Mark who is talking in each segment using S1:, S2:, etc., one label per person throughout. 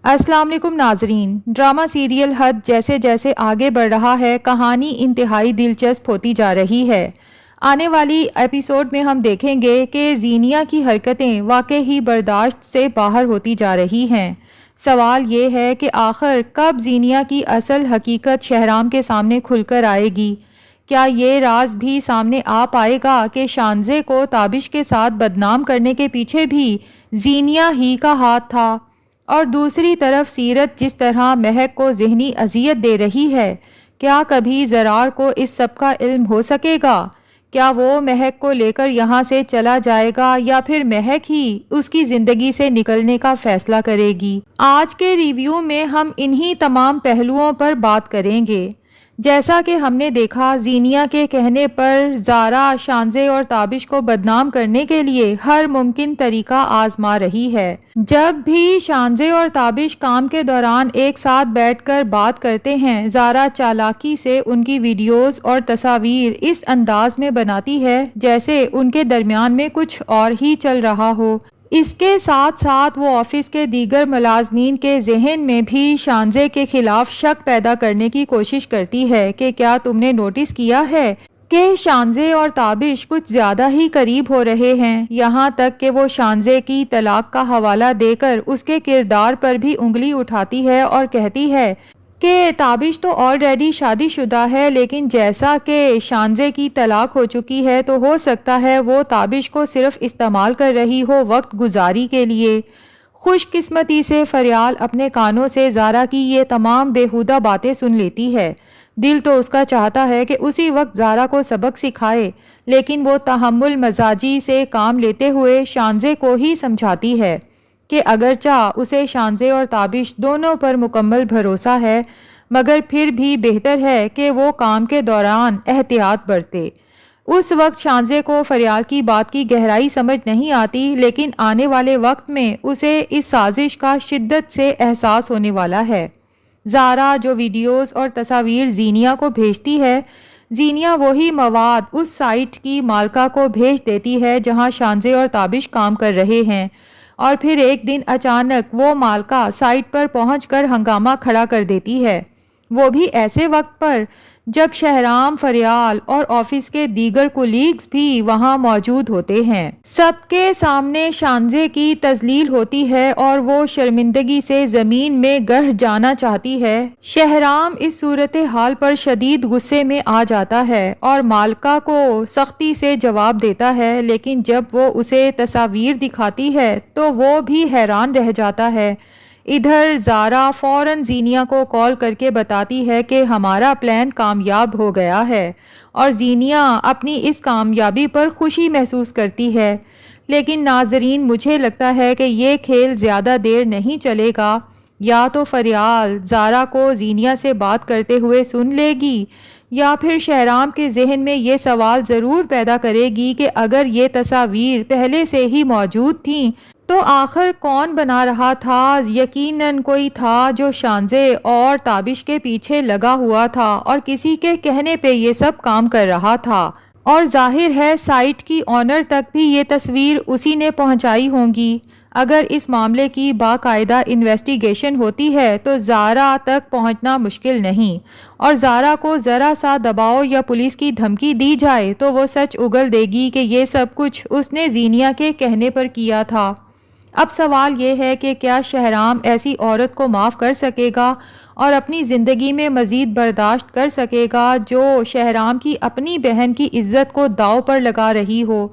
S1: السلام علیکم ناظرین۔ ڈرامہ سیریل حد جیسے جیسے آگے بڑھ رہا ہے، کہانی انتہائی دلچسپ ہوتی جا رہی ہے۔ آنے والی ایپیسوڈ میں ہم دیکھیں گے کہ زینیا کی حرکتیں واقعی ہی برداشت سے باہر ہوتی جا رہی ہیں۔ سوال یہ ہے کہ آخر کب زینیا کی اصل حقیقت شہرام کے سامنے کھل کر آئے گی؟ کیا یہ راز بھی سامنے آ پائے گا کہ شانزے کو تابش کے ساتھ بدنام کرنے کے پیچھے بھی زینیا ہی کا ہاتھ تھا؟ اور دوسری طرف سیرت جس طرح مہک کو ذہنی اذیت دے رہی ہے، کیا کبھی زرار کو اس سب کا علم ہو سکے گا؟ کیا وہ مہک کو لے کر یہاں سے چلا جائے گا یا پھر مہک ہی اس کی زندگی سے نکلنے کا فیصلہ کرے گی؟ آج کے ریویو میں ہم انہی تمام پہلوؤں پر بات کریں گے۔ جیسا کہ ہم نے دیکھا، زینیا کے کہنے پر زارا شانزے اور تابش کو بدنام کرنے کے لیے ہر ممکن طریقہ آزما رہی ہے۔ جب بھی شانزے اور تابش کام کے دوران ایک ساتھ بیٹھ کر بات کرتے ہیں، زارا چالاکی سے ان کی ویڈیوز اور تصاویر اس انداز میں بناتی ہے جیسے ان کے درمیان میں کچھ اور ہی چل رہا ہو۔ اس کے ساتھ ساتھ وہ آفس کے دیگر ملازمین کے ذہن میں بھی شانزے کے خلاف شک پیدا کرنے کی کوشش کرتی ہے کہ کیا تم نے نوٹس کیا ہے کہ شانزے اور تابش کچھ زیادہ ہی قریب ہو رہے ہیں؟ یہاں تک کہ وہ شانزے کی طلاق کا حوالہ دے کر اس کے کردار پر بھی انگلی اٹھاتی ہے اور کہتی ہے کہ تابش تو آلریڈی شادی شدہ ہے، لیکن جیسا کہ شانزے کی طلاق ہو چکی ہے تو ہو سکتا ہے وہ تابش کو صرف استعمال کر رہی ہو وقت گزاری کے لیے۔ خوش قسمتی سے فریال اپنے کانوں سے زارا کی یہ تمام بیہودہ باتیں سن لیتی ہے۔ دل تو اس کا چاہتا ہے کہ اسی وقت زارا کو سبق سکھائے، لیکن وہ تحمل مزاجی سے کام لیتے ہوئے شانزے کو ہی سمجھاتی ہے کہ اگرچہ اسے شانزے اور تابش دونوں پر مکمل بھروسہ ہے، مگر پھر بھی بہتر ہے کہ وہ کام کے دوران احتیاط برتے۔ اس وقت شانزے کو فریال کی بات کی گہرائی سمجھ نہیں آتی، لیکن آنے والے وقت میں اسے اس سازش کا شدت سے احساس ہونے والا ہے۔ زارا جو ویڈیوز اور تصاویر زینیا کو بھیجتی ہے، زینیا وہی مواد اس سائٹ کی مالکہ کو بھیج دیتی ہے جہاں شانزے اور تابش کام کر رہے ہیں، اور پھر ایک دن اچانک وہ مالکہ سائٹ پر پہنچ کر ہنگامہ کھڑا کر دیتی ہے، وہ بھی ایسے وقت پر جب شہرام، فریال اور آفس کے دیگر کولیگز بھی وہاں موجود ہوتے ہیں۔ سب کے سامنے شانزے کی تذلیل ہوتی ہے اور وہ شرمندگی سے زمین میں گڑ جانا چاہتی ہے۔ شہرام اس صورتحال پر شدید غصے میں آ جاتا ہے اور مالکہ کو سختی سے جواب دیتا ہے، لیکن جب وہ اسے تصاویر دکھاتی ہے تو وہ بھی حیران رہ جاتا ہے۔ ادھر زارا فوراً زینیا کو کال کر کے بتاتی ہے کہ ہمارا پلان کامیاب ہو گیا ہے، اور زینیا اپنی اس کامیابی پر خوشی محسوس کرتی ہے۔ لیکن ناظرین، مجھے لگتا ہے کہ یہ کھیل زیادہ دیر نہیں چلے گا۔ یا تو فریال زارا کو زینیا سے بات کرتے ہوئے سن لے گی، یا پھر شہرام کے ذہن میں یہ سوال ضرور پیدا کرے گی کہ اگر یہ تصاویر پہلے سے ہی موجود تھیں تو آخر کون بنا رہا تھا؟ یقیناً کوئی تھا جو شانزے اور تابش کے پیچھے لگا ہوا تھا اور کسی کے کہنے پہ یہ سب کام کر رہا تھا، اور ظاہر ہے سائٹ کی آنر تک بھی یہ تصویر اسی نے پہنچائی ہوں گی۔ اگر اس معاملے کی باقاعدہ انویسٹیگیشن ہوتی ہے تو زارا تک پہنچنا مشکل نہیں، اور زارا کو ذرا سا دباؤ یا پولیس کی دھمکی دی جائے تو وہ سچ اگل دے گی کہ یہ سب کچھ اس نے زینیا کے کہنے پر کیا تھا۔ اب سوال یہ ہے کہ کیا شہرام ایسی عورت کو معاف کر سکے گا اور اپنی زندگی میں مزید برداشت کر سکے گا جو شہرام کی اپنی بہن کی عزت کو داؤ پر لگا رہی ہو؟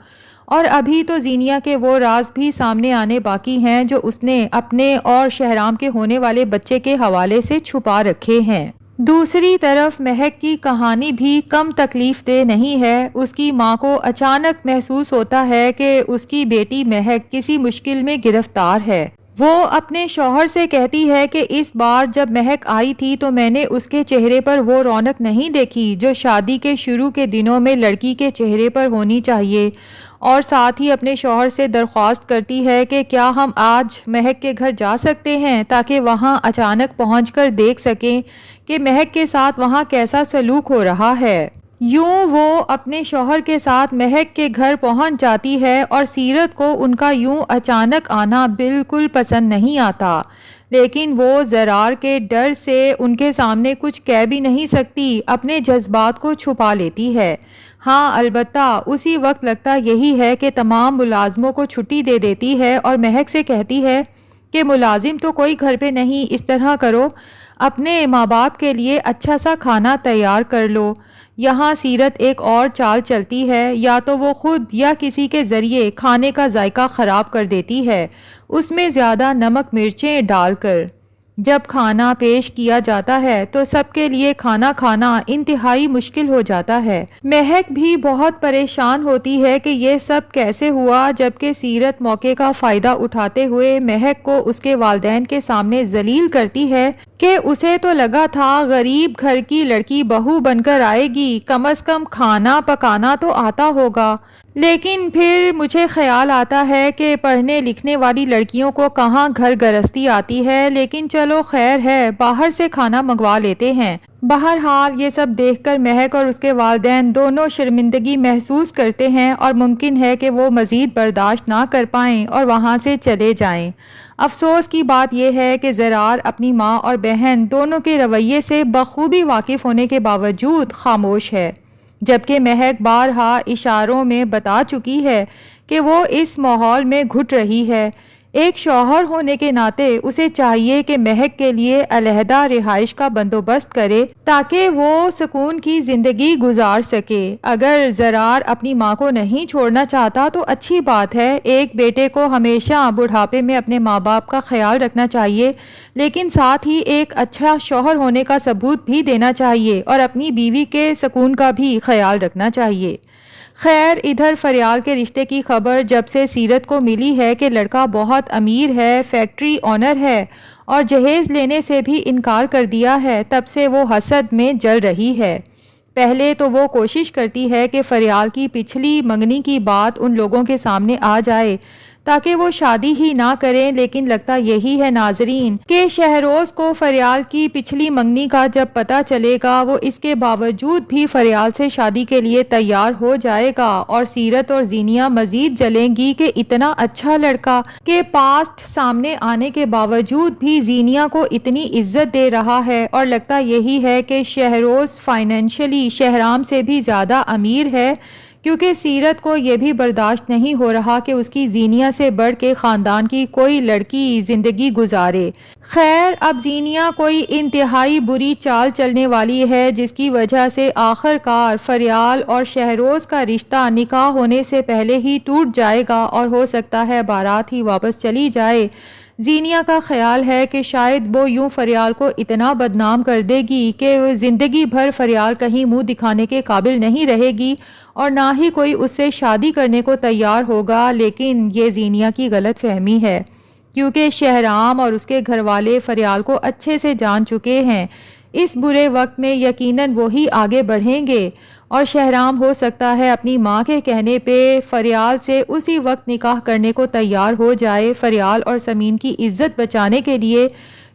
S1: اور ابھی تو زینیا کے وہ راز بھی سامنے آنے باقی ہیں جو اس نے اپنے اور شہرام کے ہونے والے بچے کے حوالے سے چھپا رکھے ہیں۔ دوسری طرف مہک کی کہانی بھی کم تکلیف دہ نہیں ہے۔ اس کی ماں کو اچانک محسوس ہوتا ہے کہ اس کی بیٹی مہک کسی مشکل میں گرفتار ہے۔ وہ اپنے شوہر سے کہتی ہے کہ اس بار جب مہک آئی تھی تو میں نے اس کے چہرے پر وہ رونق نہیں دیکھی جو شادی کے شروع کے دنوں میں لڑکی کے چہرے پر ہونی چاہیے، اور ساتھ ہی اپنے شوہر سے درخواست کرتی ہے کہ کیا ہم آج مہک کے گھر جا سکتے ہیں تاکہ وہاں اچانک پہنچ کر دیکھ سکیں کہ مہک کے ساتھ وہاں کیسا سلوک ہو رہا ہے۔ یوں وہ اپنے شوہر کے ساتھ مہک کے گھر پہنچ جاتی ہے اور سیرت کو ان کا یوں اچانک آنا بالکل پسند نہیں آتا۔ لیکن وہ زرار کے ڈر سے ان کے سامنے کچھ کہہ بھی نہیں سکتی، اپنے جذبات کو چھپا لیتی ہے۔ ہاں البتہ اسی وقت لگتا یہی ہے کہ تمام ملازموں کو چھٹی دے دیتی ہے اور مہک سے کہتی ہے کہ ملازم تو کوئی گھر پہ نہیں، اس طرح کرو اپنے ماں باپ کے لیے اچھا سا کھانا تیار کر لو۔ یہاں سیرت ایک اور چال چلتی ہے، یا تو وہ خود یا کسی کے ذریعے کھانے کا ذائقہ خراب کر دیتی ہے، اس میں زیادہ نمک مرچیں ڈال کر۔ جب کھانا پیش کیا جاتا ہے تو سب کے لیے کھانا کھانا انتہائی مشکل ہو جاتا ہے۔ مہک بھی بہت پریشان ہوتی ہے کہ یہ سب کیسے ہوا، جبکہ سیرت موقع کا فائدہ اٹھاتے ہوئے مہک کو اس کے والدین کے سامنے ذلیل کرتی ہے کہ اسے تو لگا تھا غریب گھر کی لڑکی بہو بن کر آئے گی، کم از کم کھانا پکانا تو آتا ہوگا، لیکن پھر مجھے خیال آتا ہے کہ پڑھنے لکھنے والی لڑکیوں کو کہاں گھر گرستی آتی ہے، لیکن چلو خیر ہے، باہر سے کھانا منگوا لیتے ہیں۔ بہرحال یہ سب دیکھ کر مہک اور اس کے والدین دونوں شرمندگی محسوس کرتے ہیں اور ممکن ہے کہ وہ مزید برداشت نہ کر پائیں اور وہاں سے چلے جائیں۔ افسوس کی بات یہ ہے کہ زرار اپنی ماں اور بہن دونوں کے رویے سے بخوبی واقف ہونے کے باوجود خاموش ہے، جبکہ مہک بارہا اشاروں میں بتا چکی ہے کہ وہ اس ماحول میں گھٹ رہی ہے۔ ایک شوہر ہونے کے ناطے اسے چاہیے کہ مہک کے لیے علیحدہ رہائش کا بندوبست کرے تاکہ وہ سکون کی زندگی گزار سکے۔ اگر زرار اپنی ماں کو نہیں چھوڑنا چاہتا تو اچھی بات ہے، ایک بیٹے کو ہمیشہ بڑھاپے میں اپنے ماں باپ کا خیال رکھنا چاہیے، لیکن ساتھ ہی ایک اچھا شوہر ہونے کا ثبوت بھی دینا چاہیے اور اپنی بیوی کے سکون کا بھی خیال رکھنا چاہیے۔ خیر، ادھر فریال کے رشتے کی خبر جب سے سیرت کو ملی ہے کہ لڑکا بہت امیر ہے، فیکٹری اونر ہے اور جہیز لینے سے بھی انکار کر دیا ہے، تب سے وہ حسد میں جل رہی ہے۔ پہلے تو وہ کوشش کرتی ہے کہ فریال کی پچھلی منگنی کی بات ان لوگوں کے سامنے آ جائے تاکہ وہ شادی ہی نہ کریں، لیکن لگتا یہی ہے ناظرین کہ شہروز کو فریال کی پچھلی منگنی کا جب پتہ چلے گا وہ اس کے باوجود بھی فریال سے شادی کے لیے تیار ہو جائے گا، اور سیرت اور زینیہ مزید جلیں گی کہ اتنا اچھا لڑکا کے پاسٹ سامنے آنے کے باوجود بھی زینیہ کو اتنی عزت دے رہا ہے، اور لگتا یہی ہے کہ شہروز فائنینشلی شہرام سے بھی زیادہ امیر ہے، کیونکہ سیرت کو یہ بھی برداشت نہیں ہو رہا کہ اس کی زینیہ سے بڑھ کے خاندان کی کوئی لڑکی زندگی گزارے۔ خیر، اب زینیہ کوئی انتہائی بری چال چلنے والی ہے جس کی وجہ سے آخر کار فریال اور شہروز کا رشتہ نکاح ہونے سے پہلے ہی ٹوٹ جائے گا اور ہو سکتا ہے بارات ہی واپس چلی جائے۔ زینیہ کا خیال ہے کہ شاید وہ یوں فریال کو اتنا بدنام کر دے گی کہ زندگی بھر فریال کہیں منہ دکھانے کے قابل نہیں رہے گی اور نہ ہی کوئی اس سے شادی کرنے کو تیار ہوگا، لیکن یہ زینیہ کی غلط فہمی ہے، کیونکہ شہرام اور اس کے گھر والے فریال کو اچھے سے جان چکے ہیں۔ اس برے وقت میں یقیناً وہی آگے بڑھیں گے، اور شہرام ہو سکتا ہے اپنی ماں کے کہنے پہ فریال سے اسی وقت نکاح کرنے کو تیار ہو جائے۔ فریال اور سمین کی عزت بچانے کے لیے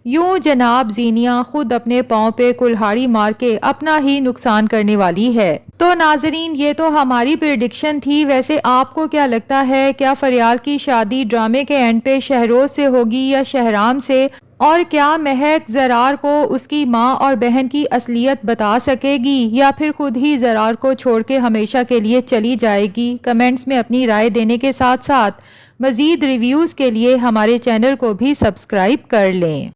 S1: یوں جناب زینیہ خود اپنے پاؤں پہ کلہاڑی مار کے اپنا ہی نقصان کرنے والی ہے۔ تو ناظرین، یہ تو ہماری پریڈکشن تھی، ویسے آپ کو کیا لگتا ہے؟ کیا فریال کی شادی ڈرامے کے اینڈ پہ شہروز سے ہوگی یا شہرام سے؟ اور کیا مہک زرار کو اس کی ماں اور بہن کی اصلیت بتا سکے گی، یا پھر خود ہی زرار کو چھوڑ کے ہمیشہ کے لیے چلی جائے گی؟ کمنٹس میں اپنی رائے دینے کے ساتھ ساتھ مزید ریویوز کے لیے ہمارے چینل کو بھی سبسکرائب کر لیں۔